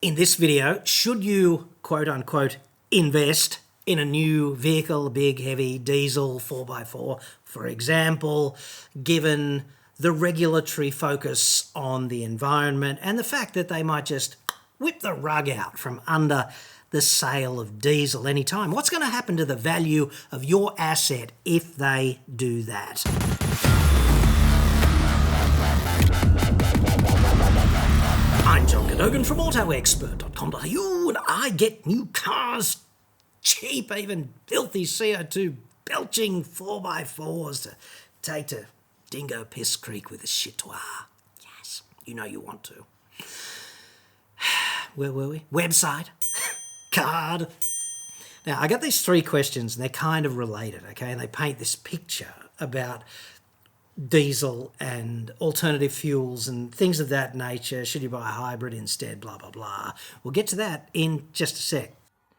In this video, should you quote-unquote invest in a new vehicle, a big heavy diesel 4x4, for example, given the regulatory focus on the environment and the fact that they might just whip the rug out from under the sale of diesel anytime? What's going to happen to the value of your asset if they do that? I'm John Cadogan from AutoExpert.com.au, and I get new cars cheap, even filthy CO2 belching 4x4s to take to Dingo Piss Creek with a chitoir. Yes, you know you want to. Where were we? Website, card. Now, I got these three questions, and they're kind of related, okay? And they paint this picture about diesel and alternative fuels and things of that nature. Should you buy a hybrid instead? Blah, blah, blah. We'll get to that in just a sec.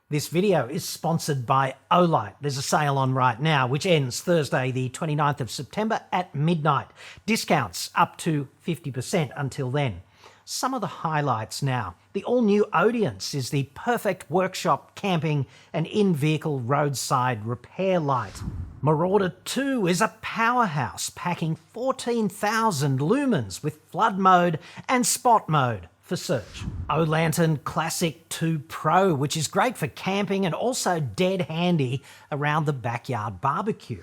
This video is sponsored by Olight. There's a sale on right now, which ends Thursday, the 29th of September at midnight. Discounts up to 50% until then. Some of the highlights now. The all-new Audience is the perfect workshop, camping and in-vehicle roadside repair light. Marauder 2 is a powerhouse, packing 14,000 lumens with flood mode and spot mode for search. O-Lantern Classic 2 Pro, which is great for camping and also dead handy around the backyard barbecue.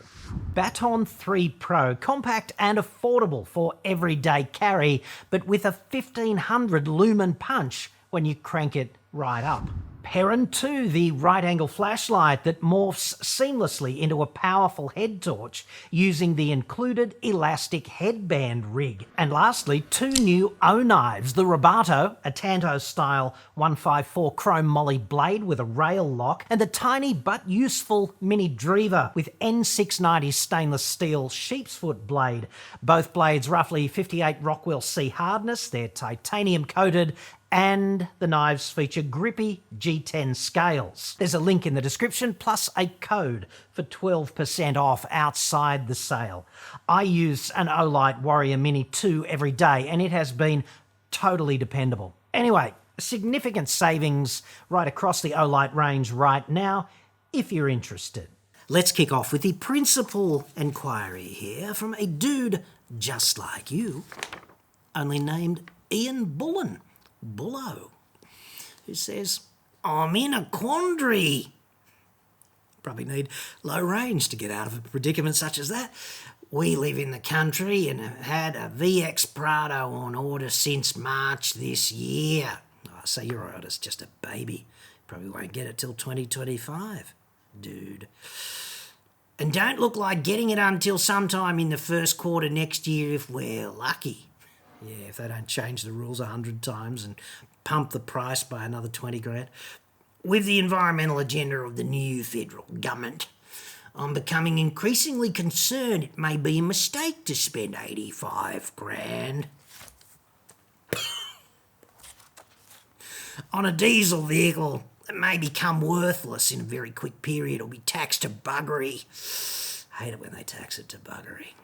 Baton 3 Pro, compact and affordable for everyday carry, but with a 1500 lumen punch when you crank it right up. Perrin 2, the right-angle flashlight that morphs seamlessly into a powerful head torch using the included elastic headband rig. And lastly, two new O-knives, the Robato, a Tanto-style 154 chrome moly blade with a rail lock, and the tiny but useful Mini Drever with N690 stainless steel sheepsfoot blade. Both blades roughly 58 Rockwell C hardness, they're titanium coated, and the knives feature grippy G10 scales. There's a link in the description, plus a code for 12% off outside the sale. I use an Olight Warrior Mini 2 every day, and it has been totally dependable. Anyway, significant savings right across the Olight range right now, if you're interested. Let's kick off with the principal inquiry here from a dude just like you, only named Ian Bullo, who says, I'm in a quandary. Probably need low range to get out of a predicament such as that. We live in the country and have had a VX Prado on order since March this year. Oh, so your order's just a baby. Probably won't get it till 2025, dude. And don't look like getting it until sometime in the first quarter next year if we're lucky. Yeah, if they don't change the rules 100 times and pump the price by another 20 grand. With the environmental agenda of the new federal government, I'm becoming increasingly concerned it may be a mistake to spend 85 grand on a diesel vehicle that may become worthless in a very quick period or be taxed to buggery. I hate it when they tax it to buggery.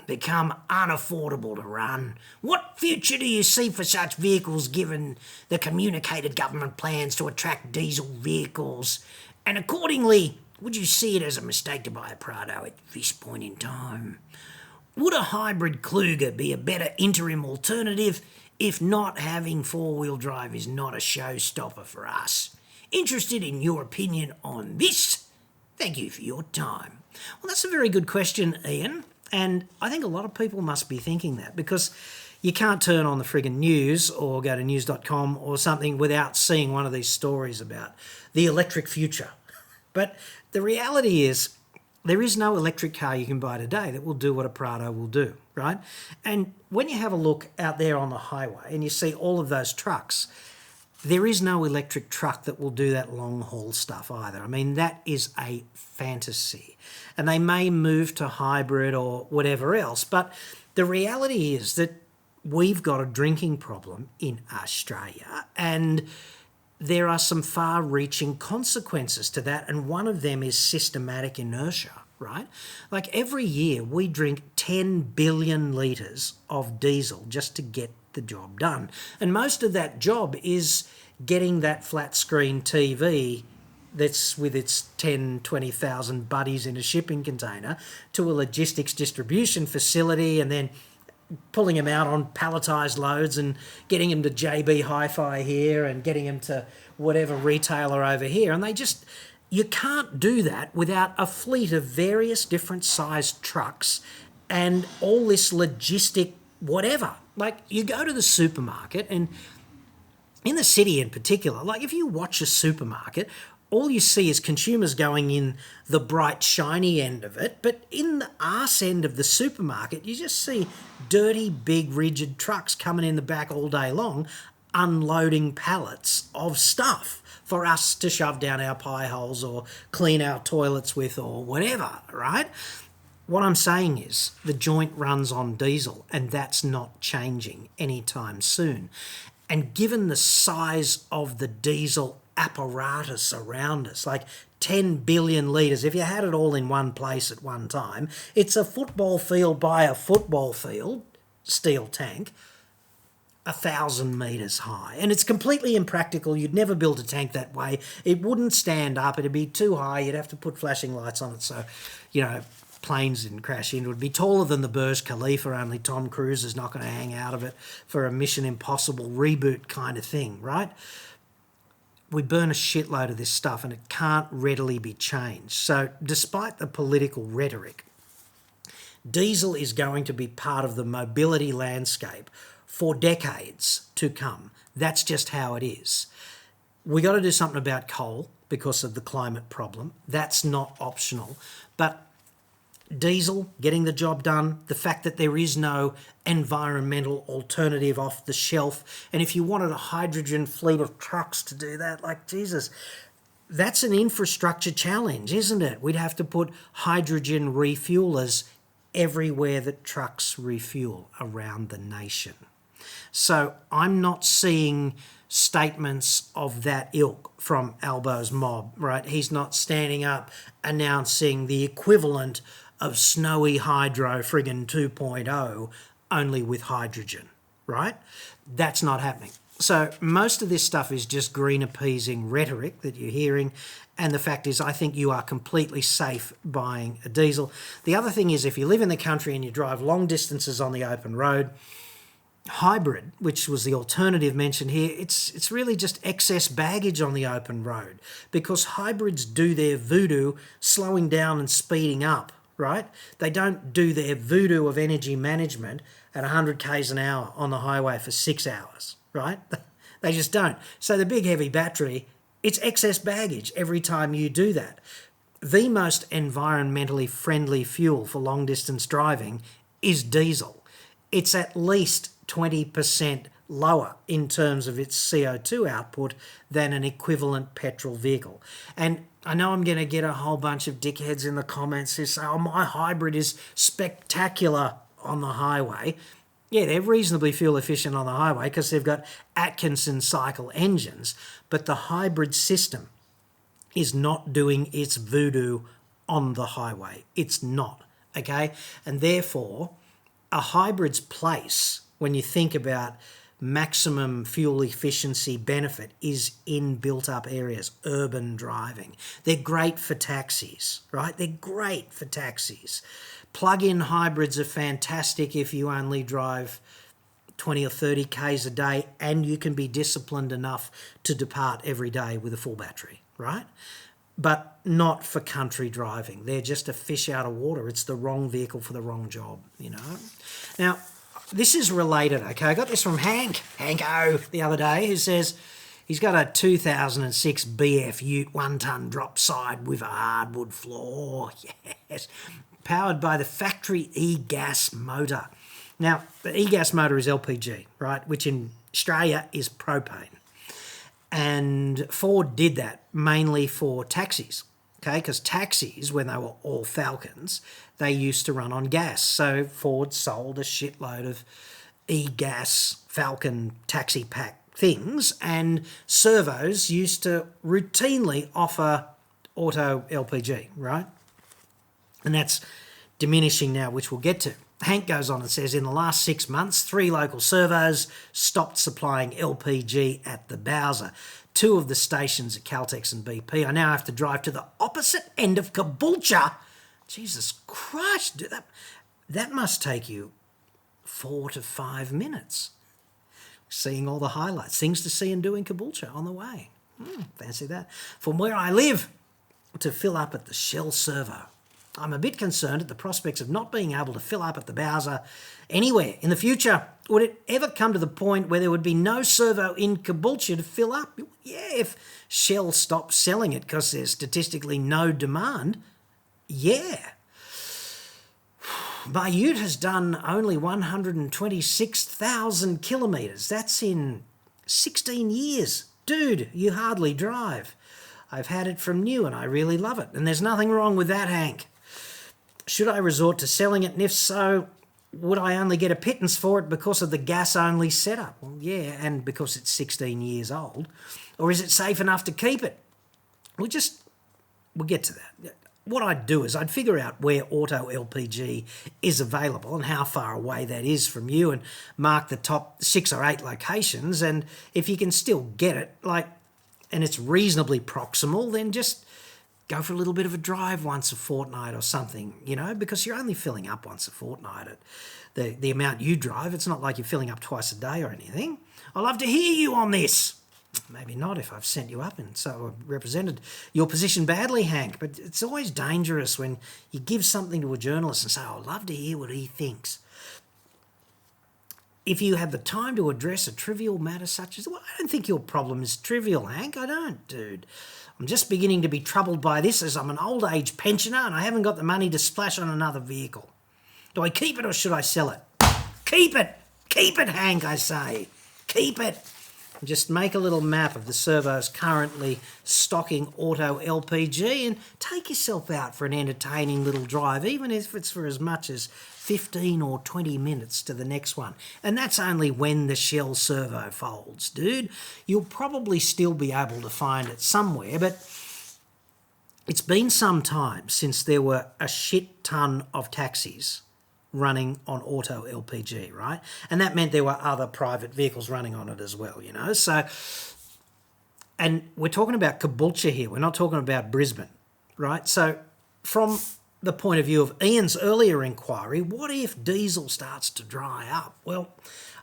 Become unaffordable to run. What future do you see for such vehicles given the communicated government plans to attract diesel vehicles? And accordingly, would you see it as a mistake to buy a Prado at this point in time? Would a hybrid Kluger be a better interim alternative if not having four-wheel drive is not a showstopper for us? Interested in your opinion on this? Thank you for your time. Well, that's a very good question, Ian. And I think a lot of people must be thinking that, because you can't turn on the friggin' news or go to news.com or something without seeing one of these stories about the electric future. But the reality is there is no electric car you can buy today that will do what a Prado will do, right? And when you have a look out there on the highway and you see all of those trucks, there is no electric truck that will do that long-haul stuff either. I mean, that is a fantasy. And they may move to hybrid or whatever else, but the reality is that we've got a drinking problem in Australia, and there are some far-reaching consequences to that, and one of them is systematic inertia, right? Like every year we drink 10 billion litres of diesel just to get the job done. And most of that job is getting that flat screen TV that's with its 10, 20,000 buddies in a shipping container to a logistics distribution facility, and then pulling them out on palletised loads and getting them to JB Hi-Fi here and getting them to whatever retailer over here. And you can't do that without a fleet of various different sized trucks and all this logistic whatever. Like, you go to the supermarket, and in the city in particular, like if you watch a supermarket, all you see is consumers going in the bright, shiny end of it, but in the arse end of the supermarket, you just see dirty, big, rigid trucks coming in the back all day long, unloading pallets of stuff for us to shove down our pie holes or clean our toilets with or whatever, right? What I'm saying is the joint runs on diesel, and that's not changing anytime soon. And given the size of the diesel apparatus around us, like 10 billion litres, if you had it all in one place at one time, it's a football field by a football field, steel tank, 1,000 metres high. And it's completely impractical. You'd never build a tank that way. It wouldn't stand up. It'd be too high. You'd have to put flashing lights on it so, planes didn't crash into it. It'd be taller than the Burj Khalifa, only Tom Cruise is not going to hang out of it for a Mission Impossible reboot kind of thing, right? We burn a shitload of this stuff, and it can't readily be changed. So despite the political rhetoric, diesel is going to be part of the mobility landscape for decades to come. That's just how it is. We got to do something about coal because of the climate problem. That's not optional. But diesel, getting the job done, the fact that there is no environmental alternative off the shelf, and if you wanted a hydrogen fleet of trucks to do that, like Jesus, that's an infrastructure challenge, isn't it? We'd have to put hydrogen refuelers everywhere that trucks refuel around the nation. So I'm not seeing statements of that ilk from Albo's mob, right? He's not standing up announcing the equivalent of snowy hydro friggin' 2.0 only with hydrogen, right? That's not happening. So most of this stuff is just green appeasing rhetoric that you're hearing, and the fact is I think you are completely safe buying a diesel. The other thing is, if you live in the country and you drive long distances on the open road, hybrid, which was the alternative mentioned here, it's really just excess baggage on the open road, because hybrids do their voodoo slowing down and speeding up, right? They don't do their voodoo of energy management at 100 k's an hour on the highway for 6 hours, right? They just don't. So the big heavy battery, it's excess baggage every time you do that. The most environmentally friendly fuel for long distance driving is diesel. It's at least 20% lower in terms of its CO2 output than an equivalent petrol vehicle. And I know I'm going to get a whole bunch of dickheads in the comments who say, oh, my hybrid is spectacular on the highway. Yeah, they're reasonably fuel efficient on the highway because they've got Atkinson cycle engines, but the hybrid system is not doing its voodoo on the highway. It's not, okay? And therefore, a hybrid's place, when you think about maximum fuel efficiency benefit, is in built-up areas, urban driving. They're great for taxis, right? They're great for taxis. Plug-in hybrids are fantastic if you only drive 20 or 30 k's a day and you can be disciplined enough to depart every day with a full battery, right? But not for country driving. They're just a fish out of water. It's the wrong vehicle for the wrong job, you know? Now, this is related, okay? I got this from Hanko, the other day, who says he's got a 2006 BF Ute 1-ton drop side with a hardwood floor. Yes. Powered by the factory e-gas motor. Now, the e-gas motor is LPG, right? Which in Australia is propane. And Ford did that mainly for taxis, okay? Because taxis, when they were all Falcons, they used to run on gas. So Ford sold a shitload of e-gas Falcon taxi pack things, and servos used to routinely offer auto LPG, right? And that's diminishing now, which we'll get to. Hank goes on and says, in the last 6 months, 3 local servos stopped supplying LPG at the Bowser. 2 of the stations at Caltex and BP. I now have to drive to the opposite end of Caboolture. Jesus Christ, that must take you 4 to 5 minutes. Seeing all the highlights, things to see and do in Caboolture on the way. Fancy that. From where I live to fill up at the Shell servo. I'm a bit concerned at the prospects of not being able to fill up at the Bowser anywhere in the future. Would it ever come to the point where there would be no servo in Caboolture to fill up? Yeah, if Shell stopped selling it because there's statistically no demand. Yeah. My ute has done only 126,000 kilometres. That's in 16 years. Dude, you hardly drive. I've had it from new and I really love it. And there's nothing wrong with that, Hank. Should I resort to selling it? And if so, would I only get a pittance for it because of the gas-only setup? Well, yeah, and because it's 16 years old. Or is it safe enough to keep it? We'll get to that. What I'd do is I'd figure out where auto LPG is available and how far away that is from you and mark the top 6 or 8 locations. And if you can still get it, and it's reasonably proximal, then just go for a little bit of a drive once a fortnight or something, because you're only filling up once a fortnight at the amount you drive. It's not like you're filling up twice a day or anything. I'd love to hear you on this. Maybe not if I've sent you up and so I've represented your position badly, Hank, but it's always dangerous when you give something to a journalist and say, I'd love to hear what he thinks. If you have the time to address a trivial matter such as, I don't think your problem is trivial, Hank. I don't, dude. I'm just beginning to be troubled by this as I'm an old age pensioner and I haven't got the money to splash on another vehicle. Do I keep it or should I sell it? Keep it! Keep it, Hank, I say. Keep it. Just make a little map of the servos currently stocking auto LPG and take yourself out for an entertaining little drive, even if it's for as much as 15 or 20 minutes to the next one. And that's only when the Shell servo folds, dude. You'll probably still be able to find it somewhere, but it's been some time since there were a shit ton of taxis running on auto LPG, right? And that meant there were other private vehicles running on it as well, So, and we're talking about Caboolture here. We're not talking about Brisbane, right? So from the point of view of Ian's earlier inquiry, what if diesel starts to dry up? Well,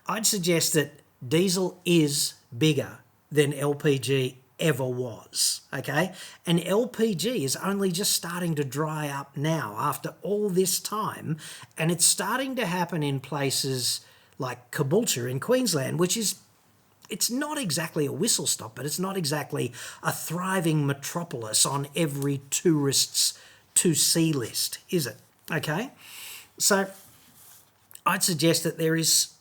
I'd suggest that diesel is bigger than LPG ever was, okay? And LPG is only just starting to dry up now after all this time, and it's starting to happen in places like Caboolture in Queensland, which is, it's not exactly a whistle stop, but it's not exactly a thriving metropolis on every tourist's to-see list, is it? Okay? So I'd suggest that there is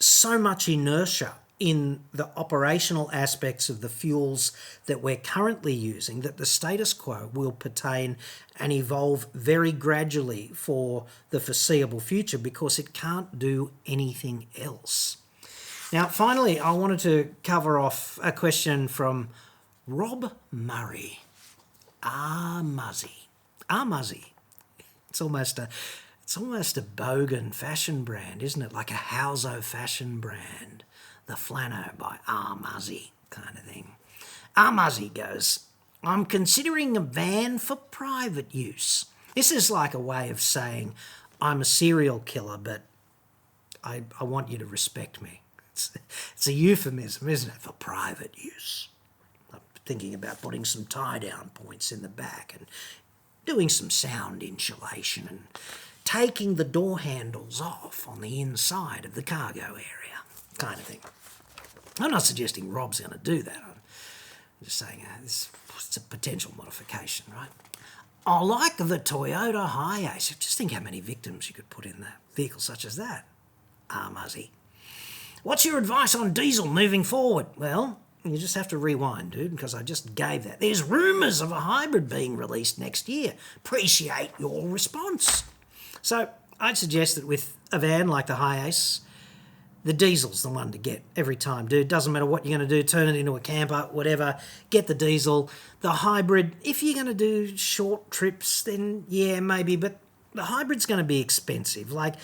so much inertia in the operational aspects of the fuels that we're currently using that the status quo will pertain and evolve very gradually for the foreseeable future because it can't do anything else. Now, finally, I wanted to cover off a question from Rob Murray. Muzzy. Muzzy. It's almost a bogan fashion brand, isn't it? Like a Houso fashion brand. The Flano by Muzzy kind of thing. Muzzy goes, I'm considering a van for private use. This is like a way of saying I'm a serial killer, but I want you to respect me. It's a euphemism, isn't it, for private use. I'm thinking about putting some tie-down points in the back and doing some sound insulation and taking the door handles off on the inside of the cargo area, kind of thing. I'm not suggesting Rob's going to do that. I'm just saying it's a potential modification, right? I like the Toyota Hiace. Just think how many victims you could put in a vehicle such as that. Muzzy. What's your advice on diesel moving forward? Well, you just have to rewind, dude, because I just gave that. There's rumours of a hybrid being released next year. Appreciate your response. So I'd suggest that with a van like the Hiace, the diesel's the one to get every time, dude. Doesn't matter what you're going to do, turn it into a camper, whatever, get the diesel. The hybrid, if you're going to do short trips, then yeah, maybe, but the hybrid's going to be expensive. Like,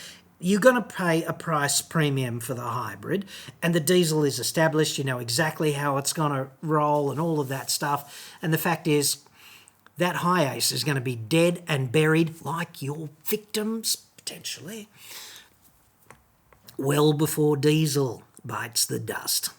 you're going to pay a price premium for the hybrid, and the diesel is established. You know exactly how it's going to roll and all of that stuff. And the fact is, that high ace is going to be dead and buried, like your victims, potentially, well before diesel bites the dust.